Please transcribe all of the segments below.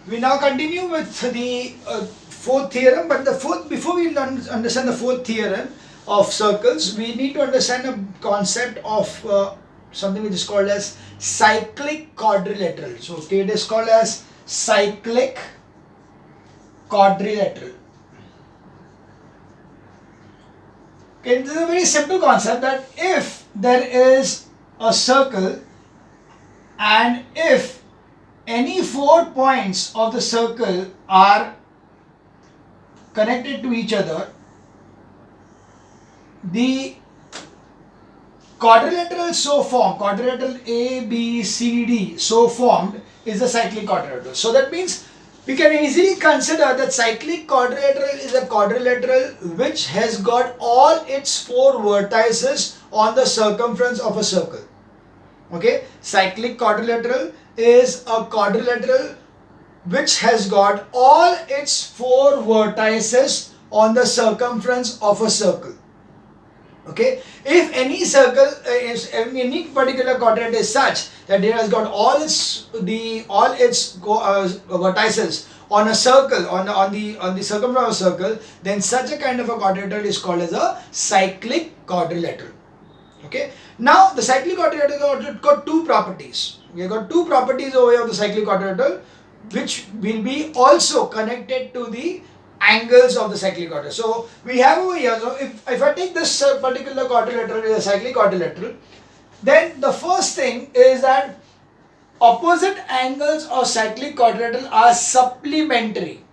We now continue with the fourth theorem, but before we understand the fourth theorem of circles, we need to understand a concept of something which is called as cyclic quadrilateral. So okay, it is called as cyclic quadrilateral. Okay, this is a very simple concept that if there is a circle and if any 4 points of the circle are connected to each other, the quadrilateral so formed, quadrilateral A, B, C, D so formed is a cyclic quadrilateral. So that means we can easily consider that cyclic quadrilateral is a quadrilateral which has got all its 4 vertices on the circumference of a circle. Okay, cyclic quadrilateral is a quadrilateral which has got all its 4 vertices on the circumference of a circle. Okay, if any circle is any particular quadrant is such that it has got all its vertices on a circle on the circumference of a circle, then such a kind of a quadrilateral is called as a cyclic quadrilateral. Okay, now the cyclic quadrilateral got 2 properties. We have got 2 properties over here of the cyclic quadrilateral, which will be also connected to the angles of the cyclic quadrilateral. So we have over here, so if I take this particular quadrilateral as a cyclic quadrilateral, then the first thing is that opposite angles of cyclic quadrilateral are supplementary.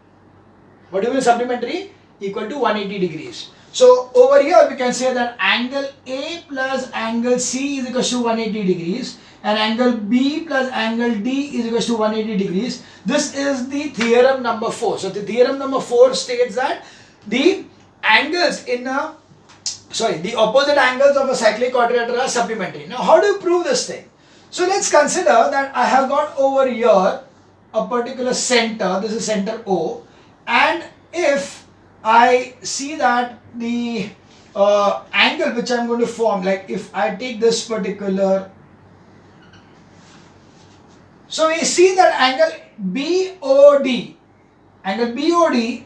What do you mean supplementary? Equal to 180 degrees. So over here we can say that angle A plus angle C is equal to 180 degrees and angle B plus angle D is equal to 180 degrees. This is the theorem number 4. So the theorem number 4 states that the angles in a the opposite angles of a cyclic quadrilateral are supplementary. Now how do you prove this thing? So let's consider that I have got over here a particular center, this is center O, and if I see that the angle which I am going to form, like if I take this particular, so we see that angle BOD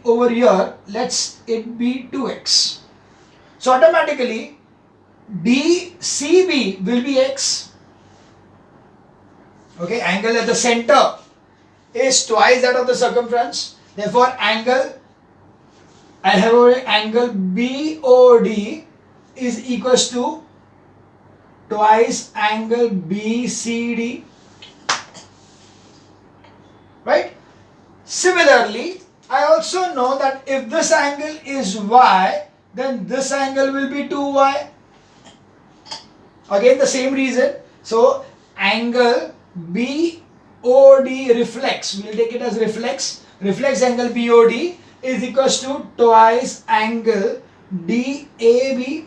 over here, let's it be 2x. So automatically DCB will be x. Okay, angle at the center is twice that of the circumference. Therefore, I have angle BOD is equals to twice angle BCD. Right? Similarly, I also know that if this angle is y, then this angle will be 2y. Again, the same reason. So, angle BOD reflex, we'll take it as reflex angle BOD is equals to twice angle DAB.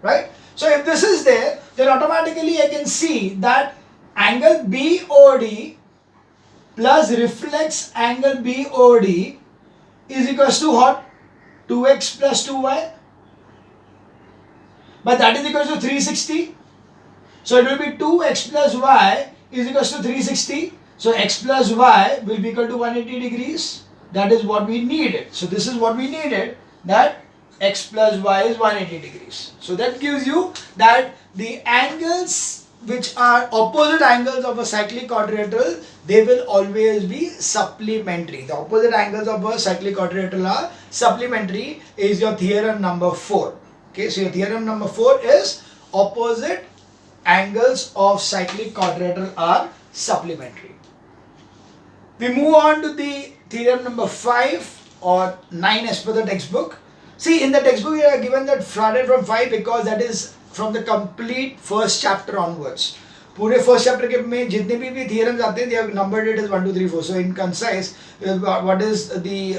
Right? So if this is there, then automatically I can see that angle BOD plus reflex angle BOD is equals to what? 2x plus 2y. But that is equals to 360. So it will be 2x plus y is equals to 360. So x plus y will be equal to 180 degrees. That is what we needed. So this is what we needed, that x plus y is 180 degrees. So that gives you that the angles which are opposite angles of a cyclic quadrilateral, they will always be supplementary. The opposite angles of a cyclic quadrilateral are supplementary is your theorem number 4. Okay, so your theorem number 4 is opposite angles of cyclic quadrilateral are supplementary. We move on to the theorem number 5 or 9 as per the textbook. See, in the textbook we are given that started from 5 because that is from the complete first chapter onwards. पूरे first chapter के में जितने भी theorems आते हैं, they have numbered it as 1, 2, 3, 4. So in concise, what is the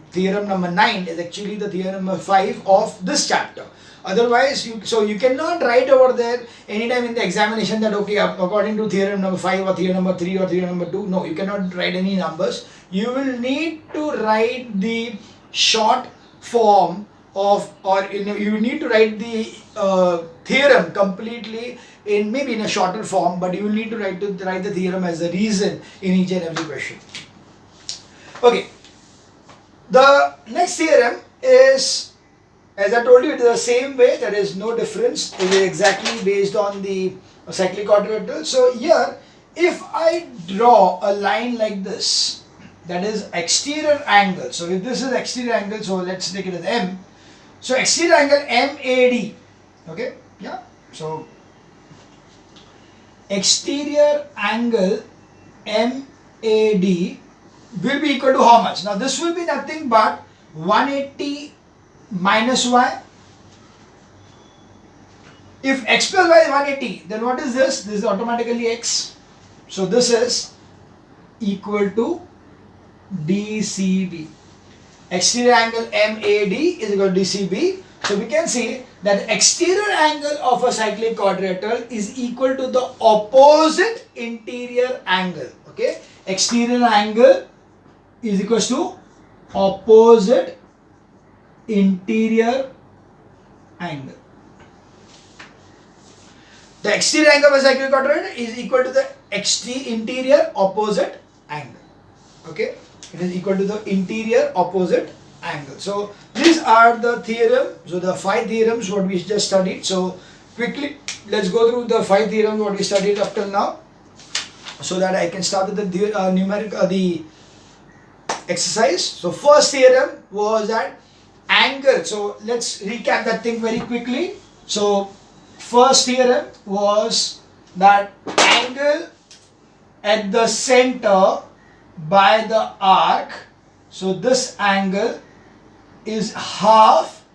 theorem number 9 is actually the theorem number 5 of this chapter. Otherwise, you cannot write over there anytime in the examination that okay, according to theorem number 5 or theorem number 3 or theorem number 2. No, you cannot write any numbers. You will need to write the short form of, or you need to write the theorem completely in maybe in a shorter form, but you will need to write the theorem as a reason in each and every question. Okay, the next theorem is, as I told you, it is the same way. There is no difference. It is exactly based on the cyclic quadrilateral. So here, if I draw a line like this, that is exterior angle. So if this is exterior angle, so let's take it as M. So exterior angle MAD. Okay, yeah. So exterior angle MAD will be equal to how much? Now this will be nothing but 180 minus y. If x plus y is 180, then what is this? This is automatically x. So this is equal to DCB. Exterior angle MAD is equal to DCB. So we can see that exterior angle of a cyclic quadrilateral is equal to the opposite interior angle. Okay, exterior angle is equal to opposite interior angle. The exterior angle of a cyclic quadrilateral is equal to the interior opposite angle. Okay, it is equal to the interior opposite angle. So these are the theorem. So the 5 theorems what we just studied. So quickly let's go through the 5 theorems what we studied up till now, so that I can start with the the exercise. So first theorem was that angle. So let's recap that thing very quickly. So first theorem was that angle at the center by the arc. So this angle is half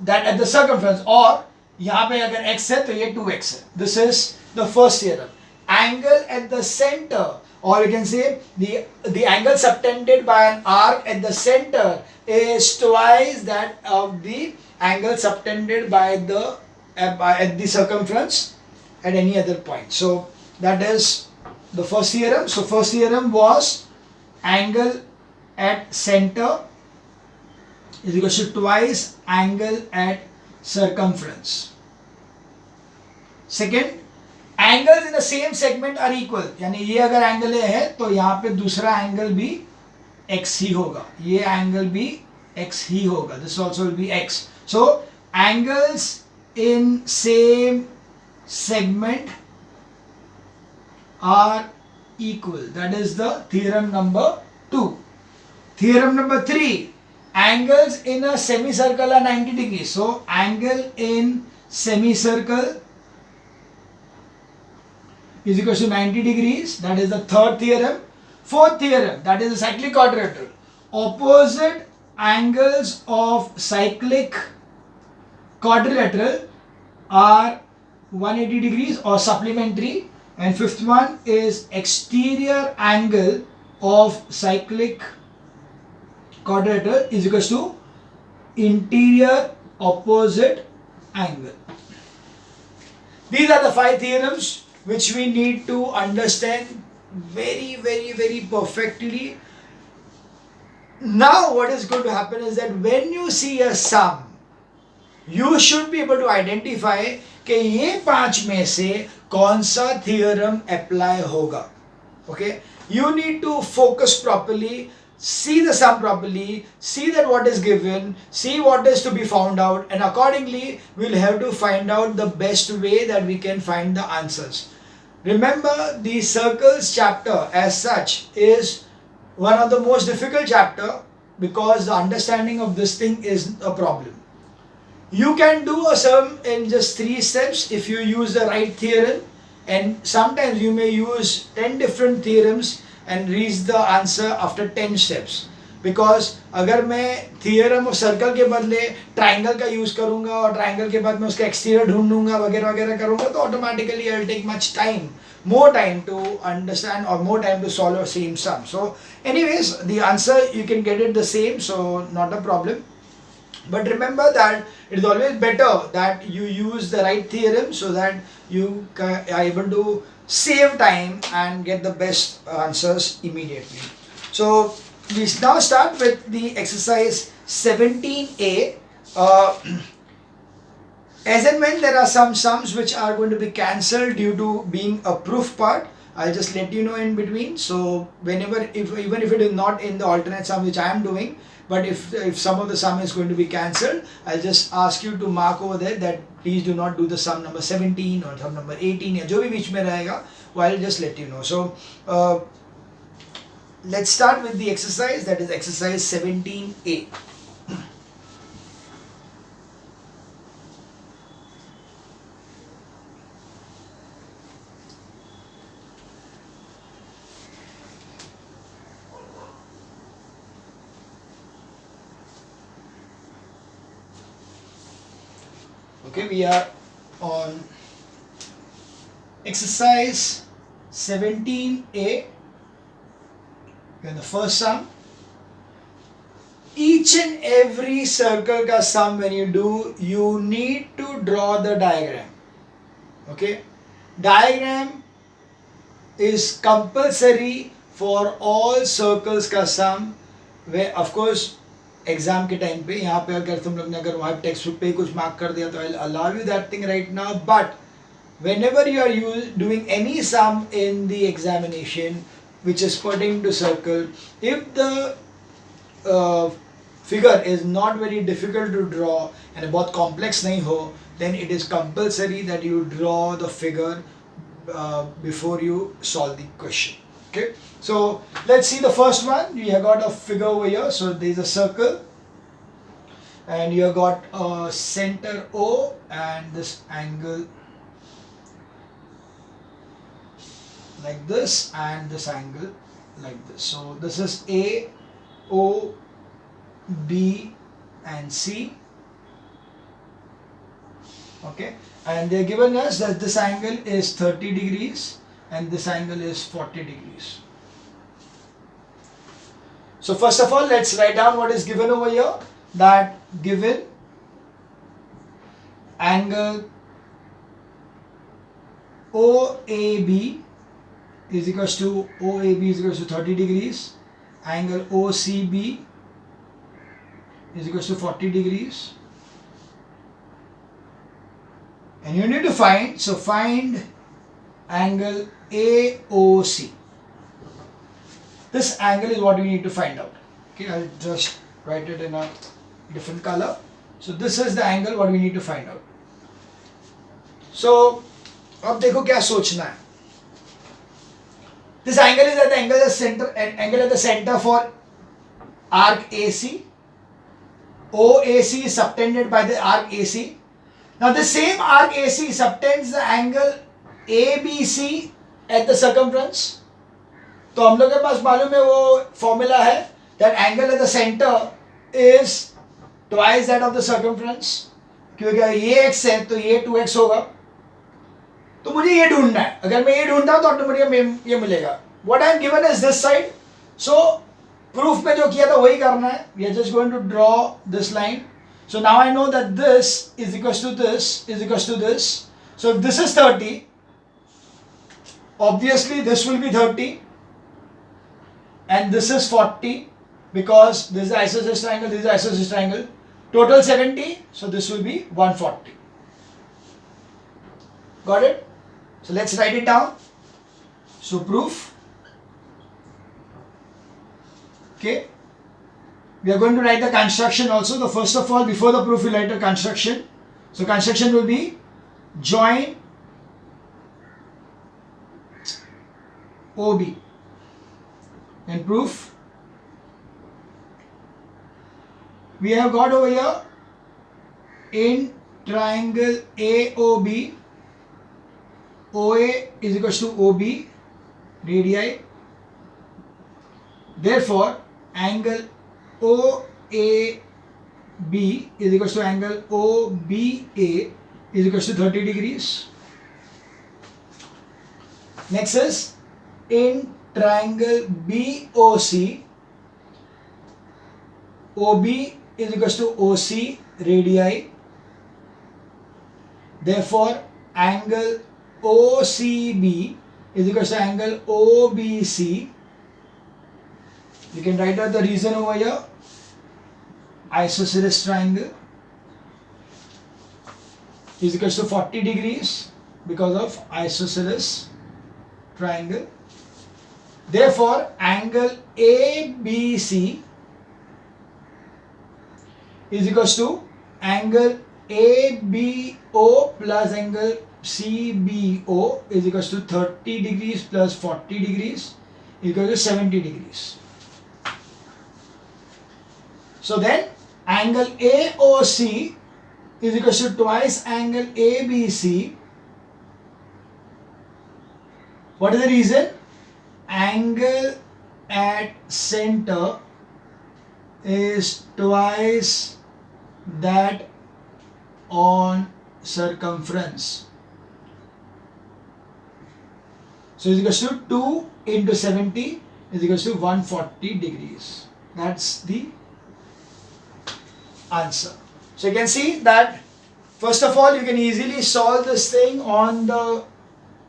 that at the circumference, or यहाँ पे अगर x है तो ये 2x है. This is the first theorem. Angle at the center, or you can say the angle subtended by an arc at the center is twice that of the angle subtended by the at the circumference at any other point. So that is the first theorem. So first theorem was angle at center is equal to twice angle at circumference. Second, angles in the same segment are equal. यानी ये अगर angle है तो यहाँ पे दूसरा angle भी x ही होगा, ये एंगल भी x ही होगा. This also will be x. So angles in same segment are equal. That is the theorem number 2. Theorem number 3, angles in a semicircle are 90 degrees. So angle in semicircle is equal to 90 degrees. That is the third theorem. Fourth theorem, that is the cyclic quadrilateral. Opposite angles of cyclic quadrilateral are 180 degrees or supplementary. And fifth one is exterior angle of cyclic quadrilateral is equal to interior opposite angle. These are the 5 theorems which we need to understand very perfectly. Now what is going to happen is that when you see a sum, you should be able to identify कि ये 5 में से कौन सा theorem apply होगा. Okay, you need to focus properly, see the sum properly, see that what is given, see what is to be found out, and accordingly we'll have to find out the best way that we can find the answers. Remember, the circles chapter as such is one of the most difficult chapter because the understanding of this thing is a problem. You can do a sum in just 3 steps if you use the right theorem, and sometimes you may use 10 different theorems and reach the answer after 10 steps. Because अगर मैं theorem of circle के बदले triangle का use करूँगा और triangle के बाद मैं उसका exterior ढूंढूंगा वगैरह वगैरह करूँगा तो automatically I will take much time, more time to understand or more time to solve a same sum. So anyways, the answer you can get it the same, so not a problem. But remember that it is always better that you use the right theorem so that you are able to save time and get the best answers immediately. So we now start with the exercise 17A. As and when there are some sums which are going to be cancelled due to being a proof part, I'll just let you know in between. So whenever, if even if it is not in the alternate sum which I am doing, but if some of the sum is going to be cancelled, I'll just ask you to mark over there that please do not do the sum number 17 or sum number 18 या जो भी बीच में रहेगा, वो I'll just let you know. So let's start with the exercise, that is exercise 17A. Okay, we are on exercise 17A. And the first sum. Each and every circle ka sum when you do, you need to draw the diagram. Okay, diagram is compulsory for all circles का sum. Where of course exam के time पे यहाँ पे अगर तुम लोग ने अगर वहाँ टेक्स्ट बुक पे ही कुछ मार्क कर दिया तो आई allow you that thing right now, but whenever you are doing any sum in the examination which is pertaining to circle, if the figure is not very difficult to draw and बहुत complex नहीं हो, then it is compulsory that you draw the figure before you solve the question. Okay, so let's see the first one. You have got a figure over here. So there is a circle and you have got a center O and this angle like this and this angle like this. So this is A, O, B and C. Okay, and they are given us that this angle is 30 degrees and this angle is 40 degrees. So first of all, let's write down what is given over here. That given angle OAB is equals to 30 degrees, angle OCB is equals to 40 degrees, and you need to find, so find angle AOC. This angle is what we need to find out. Okay, I'll just write it in a different color. So this is the angle what we need to find out. So अब देखो क्या सोचना है. This angle is at the angle at the center for arc AC. OAC is subtended by the arc AC. Now the same arc AC subtends the angle ABC at the circumference. तो हम लोग के पास मालूम है वो formula है that angle at the center is twice that of the circumference. क्योंकि ये x है तो ये 2x होगा. तो मुझे ये ढूंढना है. अगर मैं ये ढूंढता हूँ तो ऑटोमेटिकली ये मिलेगा. What I am given is this side. So proof में जो किया था वही करना है. We are just going to draw this line. So now I know that this is equals to this is equals to this. So if this is 30, obviously this will be 30 and this is 40 because this is isosceles triangle, this is isosceles triangle. Total 70, so this will be 140. Got it? So let's write it down. So proof. Okay. We are going to write the construction also. So first of all, before the proof, we write the construction. So construction will be join OB. And proof. We have got over here in triangle AOB, OA is equals to OB radii. Therefore, angle OAB is equals to angle OBA is equals to 30 degrees. Next is in triangle BOC, OB is equals to OC radii. Therefore, angle OCB is equals to angle OBC. You can write out the reason over here. Isosceles triangle. is equals to 40 degrees because of isosceles triangle. Therefore, angle ABC is equals to angle ABO plus angle CBO is equals to 30 degrees plus 40 degrees equals to 70 degrees. So then angle AOC is equals to twice angle ABC. What is the reason? Angle at center is twice that on circumference. So is equals to 2 into 70 is equals to 140 degrees. That's the answer. So you can see that first of all you can easily solve this thing on the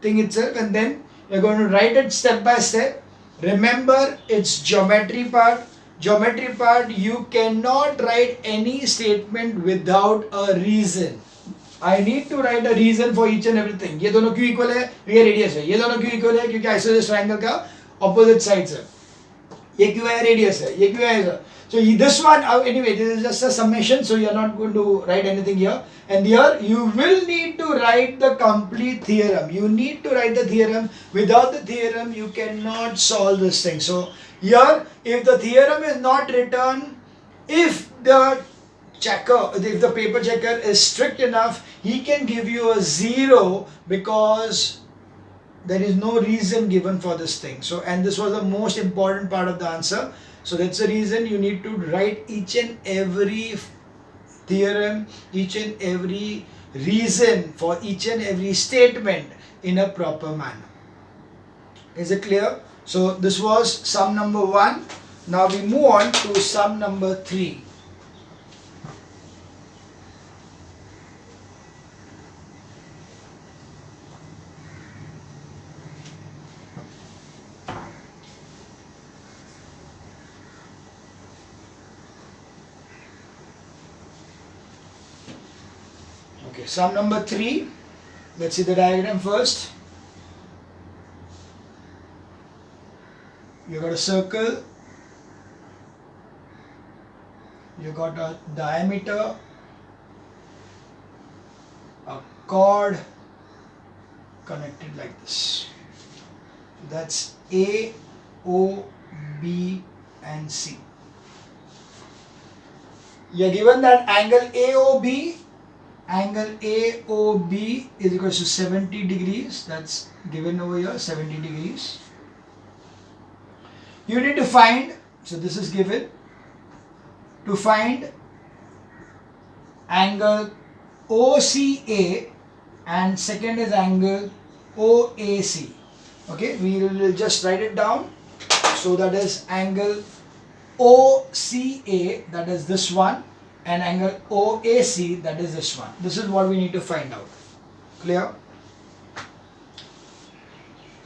thing itself, and then you're going to write it step by step. Remember, it's geometry part. Geometry part, you cannot write any statement without a reason. I need to write a reason for each and everything. ये दोनों क्यों equal है? ये radius है. ये दोनों क्यों equal है? क्योंकि isosceles triangle का opposite sides है. ये क्यों है? Radius है. ये क्यों है? So this one, anyway, this is just a summation, so you are not going to write anything here. And here you will need to write the complete theorem. You need to write the theorem. Without the theorem, you cannot solve this thing. So here, if the theorem is not written, if the paper checker is strict enough, he can give you a 0 because there is no reason given for this thing. So, and this was the most important part of the answer. So that's the reason you need to write each and every theorem, each and every reason for each and every statement in a proper manner. Is it clear? So this was sum number 1. Now we move on to sum number 3. Okay, sum number 3. Let's see the diagram first. You got a circle, you got a diameter, a chord connected like this. That's A, O, B and C. You are given that angle AOB is equal to 70 degrees. That's given over here, 70 degrees. You need to find, so this is given, to find angle OCA and second is angle OAC. Okay, we will just write it down. So that is angle OCA, that is this one, and angle OAC, that is this one. This is what we need to find out. Clear?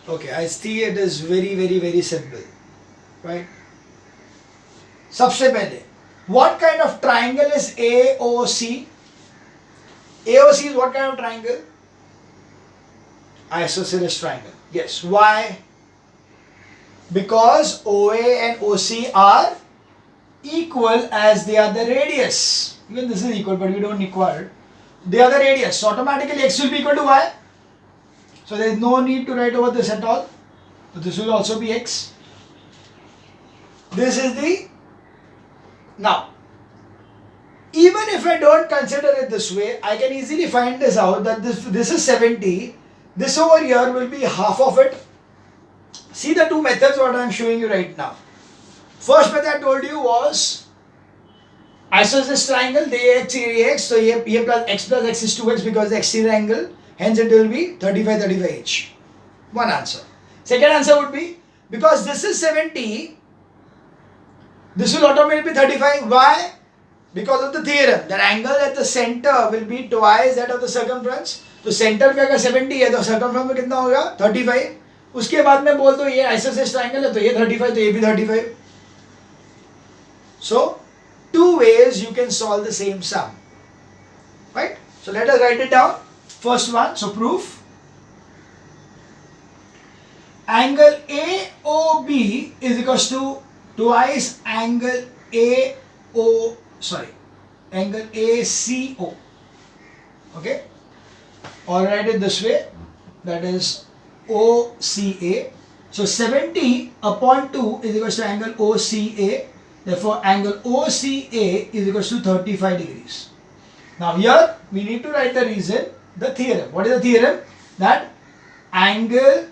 Okay, I see it is very simple, right? सबसे पहले, what kind of triangle is AOC? AOC is what kind of triangle? Isosceles triangle. Yes. Why? Because OA and OC are equal as they are the radius. Even this is equal, but we don't require. They are the radius. So automatically x will be equal to y. So there is no need to write over this at all. So this will also be x. This is the. Now, even if I don't consider it this way, I can easily find this out that this is 70. This over here will be half of it. See the two methods what I am showing you right now. First method I told you was isosceles triangle, they x, ax, so a plus x is 2x because the exterior angle, hence it will be 35 each. One answer. Second answer would be, because this is 70, this will automatically be 35. Why? Because of the theorem, that angle at the center will be twice that of the circumference. तो centre पे अगर 70 है तो circumference में कितना होगा 35. उसके बाद में बोल दो ये आइसोसेलेस ट्रायंगल है तो ये 35 तो ये भी 35. So 2 ways you can solve the same sum, right? So let us write it down. first one. So proof. Angle AOB is equals to twice angle angle ACO. Okay, or write it this way, that is OCA. So 70 upon 2 is equals to angle OCA. Therefore, angle OCA is equals to 35 degrees. Now here we need to write the reason, the theorem. What is the theorem? That angle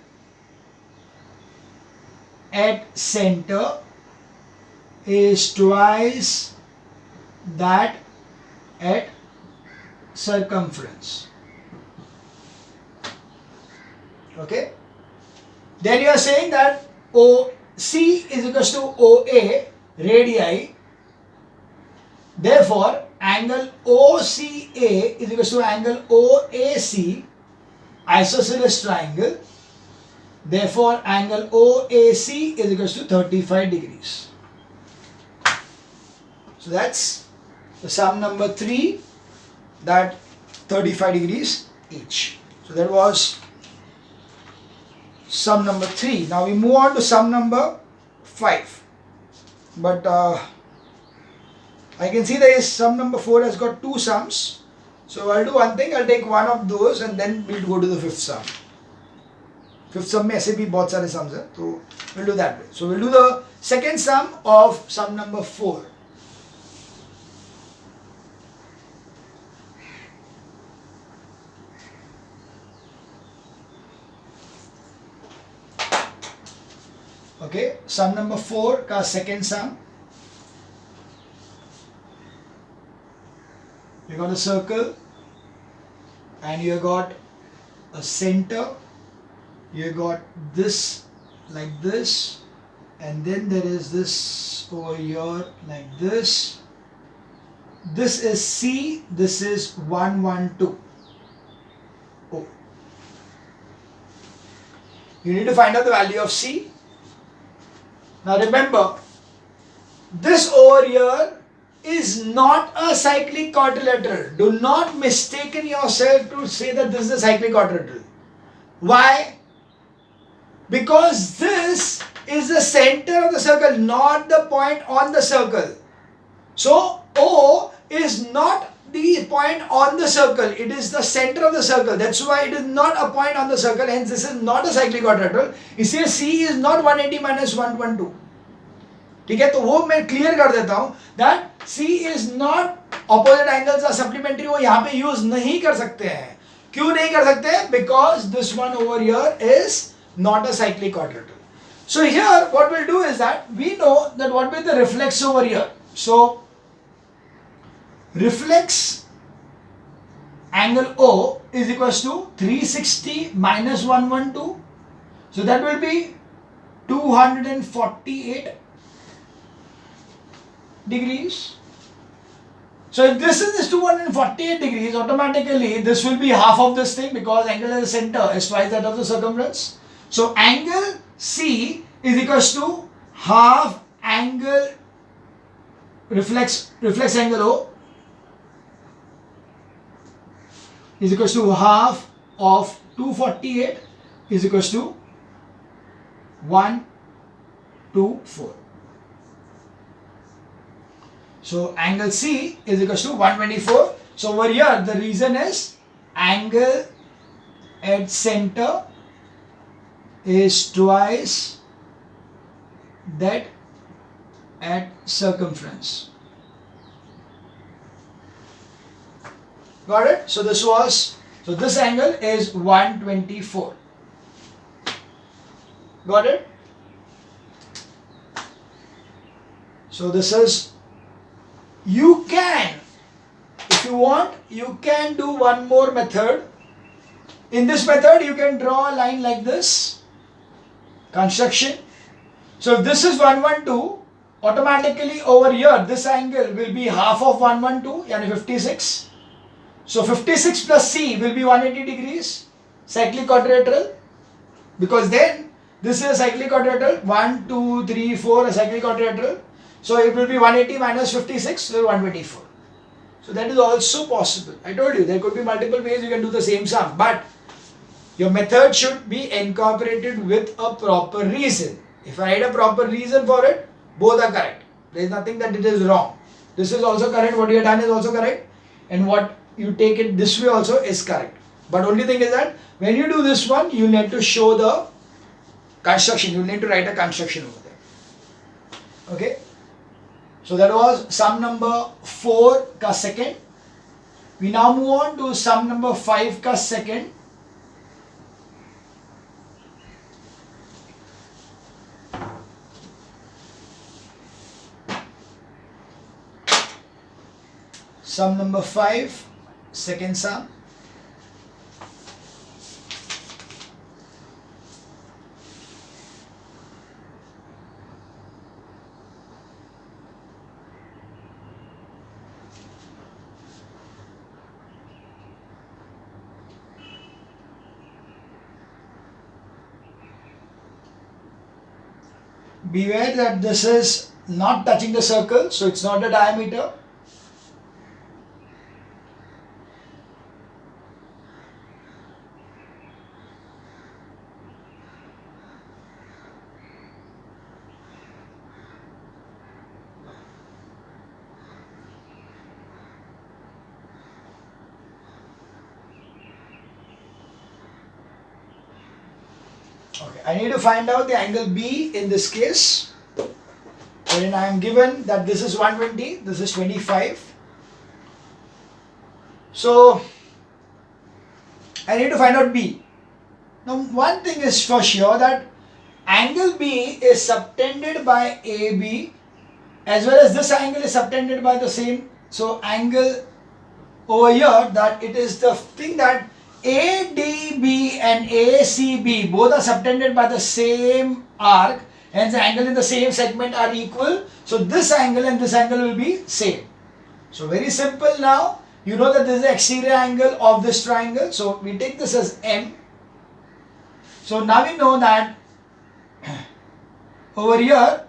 at center is twice that at circumference. Okay. Then you are saying that OC is equals to OA radii. Therefore, angle OCA is equals to angle OAC, isosceles triangle. Therefore, angle OAC is equals to 35 degrees. So that's the sum number 3, that 35 degrees each. So that was sum number 3. Now we move on to sum number 5. But I can see there is sum number 4 has got 2 sums. So I'll do one thing, I'll take one of those and then we'll go to the 5th sum. 5th sum में ऐसे भी बहुत सारे sums हैं, तो we'll do that way. So we'll do the second sum of sum number 4. Okay, sum number 4 का second sum. You got a circle and you got a center. You got this like this, and then there is this over here like this. This is C, this is 1, 1, 2. Oh. You need to find out the value of C. Now remember, this over here is not a cyclic quadrilateral. Do not mistaken yourself to say that this is a cyclic quadrilateral. Why? Because this is the center of the circle, not the point on the circle. So O is not the point on the circle, it is the center of the circle. That's why it is not a point on the circle, hence this is not a cyclic quadrilateral. इसलिए C is not 180 minus 112. ठीक है, तो वो मैं clear कर देता हूं that C is not opposite angles are supplementary, वो यहाँ पे यूज नहीं कर सकते हैं. क्यों नहीं कर सकते? Because this one over here is not a cyclic quadrilateral. So here what we'll do is that we know that what will be the reflex over here. So reflex angle O is equals to 360 minus 112. So that will be 248 degrees. So if this is 248 degrees, automatically this will be half of this thing because angle at the center is twice that of the circumference. So angle C is equals to half angle reflex angle O is equals to half of 248 is equals to 124. So angle C is equals to 124. So over here the reason is angle at center is twice that at circumference. Got it? So this angle is 124. Got it? So this is, you can, if you want, you can do one more method. In this method, you can draw a line like this. Construction. So if this is 112, automatically over here, this angle will be half of 112, yani 56. So 56 plus C will be 180 degrees, cyclic quadrilateral, because then this is a cyclic quadrilateral, 1, 2, 3, 4, a cyclic quadrilateral. So it will be 180 minus 56, so 124. So that is also possible. I told you there could be multiple ways you can do the same sum, but your method should be incorporated with a proper reason. If I write a proper reason for it, both are correct. There is nothing that it is wrong. This is also correct, what you have done is also correct, and what you take it this way also is correct. But only thing is that when you do this one, you need to show the construction. You need to write a construction over there. Okay. So that was sum number 4 ka second. We now move on to sum number 5 ka second. Sum number 5, second sum. Beware that this is not touching the circle, so it's not a diameter. Okay, I need to find out the angle B in this case, wherein I am given that this is 120, this is 25. So, I need to find out B. Now, one thing is for sure that angle B is subtended by AB as well as this angle is subtended by the same. So, angle over here, that it is the thing that ADB and ACB both are subtended by the same arc, hence the angle in the same segment are equal. So this angle and this angle will be same. So very simple now. You know that this is the exterior angle of this triangle. So we take this as M. So now we know that over here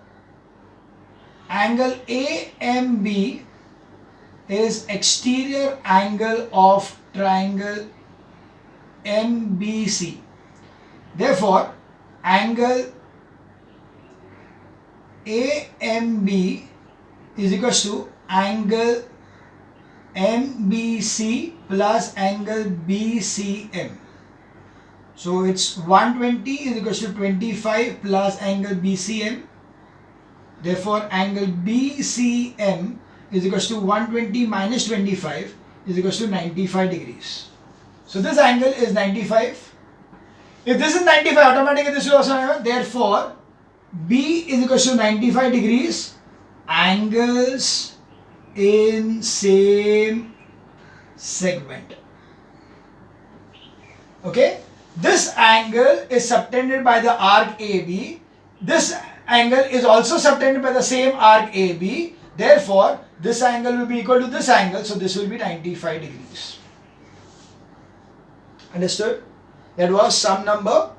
angle AMB is exterior angle of triangle MBC. Therefore, angle AMB is equals to angle MBC plus angle BCM. So it's 120 is equals to 25 plus angle BCM. Therefore, angle BCM is equals to 120 minus 25 is equals to 95 degrees. So this angle is 95. If this is 95, automatically this will also happen. Therefore, B is equal to 95 degrees. Angles in same segment. Okay. This angle is subtended by the arc AB. This angle is also subtended by the same arc AB. Therefore, this angle will be equal to this angle. So this will be 95 degrees. Understood? That was sum number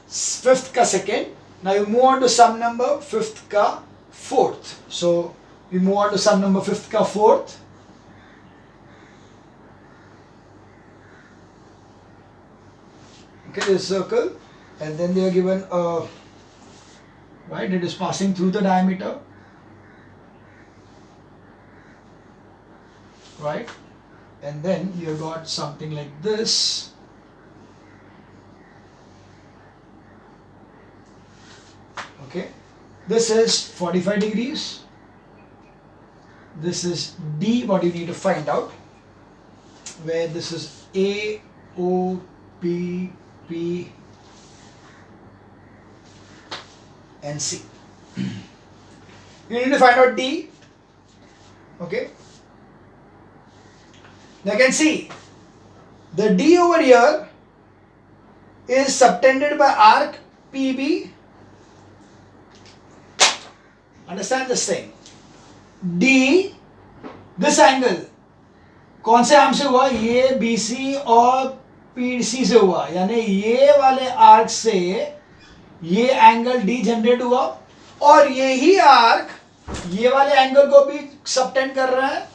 5th ka second. Now you move on to sum number 5th ka 4th. So we move on to sum number 5th ka 4th. Okay, this circle, and then they are given a, right, it is passing through the diameter, right, and then you have got something like this. Okay, this is 45 degrees. This is D, what you need to find out, where this is A, O, P, P and C. You need to find out D. Okay. Now you can see the D over here is subtended by arc PB. Understand this thing. D, this angle कौन से arm से हुआ? ये BC और PC से हुआ, यानी ये वाले आर्क से ये एंगल D जनरेट हुआ और यही आर्क ये वाले एंगल को भी सबटेंड कर रहा है.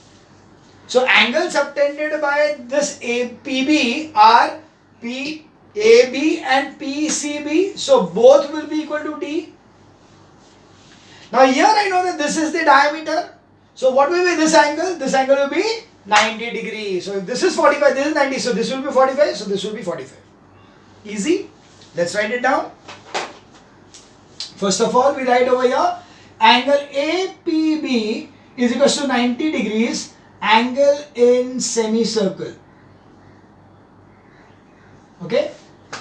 So angles subtended by this PB are PAB and PCB. So both will be equal to D. Now here I know that this is the diameter. So what will be this angle? This angle will be 90 degrees. So if this is 45, this is 90. So this will be 45. So this will be 45. Easy. Let's write it down. First of all, we write over here angle APB is equal to 90 degrees, angle in semicircle. Okay?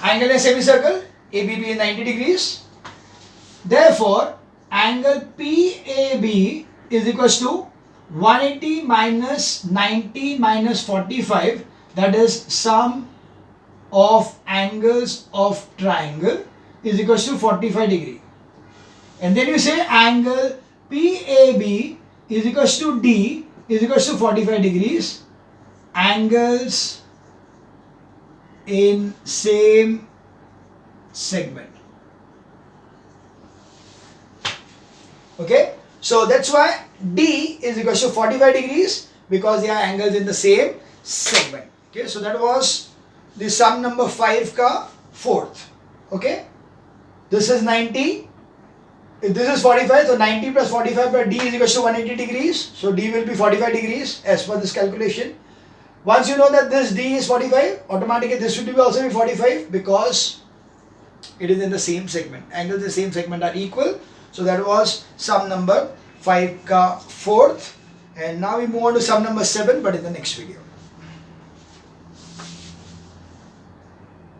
Angle in semicircle, ABB is 90 degrees. Therefore, angle PAB is equal to 180 minus 90 minus 45, that is sum of angles of triangle, is equal to 45 degree. And then you say angle PAB is equal to D is equal to 45 degrees, angles in same segment. Okay, so that's why D is equal to 45 degrees because they are angles in the same segment. Okay, so that was the sum number 5 ka fourth. Okay, this is 90. If this is 45, so 90 plus 45 by D is equal to 180 degrees. So D will be 45 degrees as per this calculation. Once you know that this D is 45, automatically this should also be 45 because it is in the same segment. Angles in the same segment are equal. So that was sum number 5 ka fourth. And now we move on to sum number 7, but in the next video.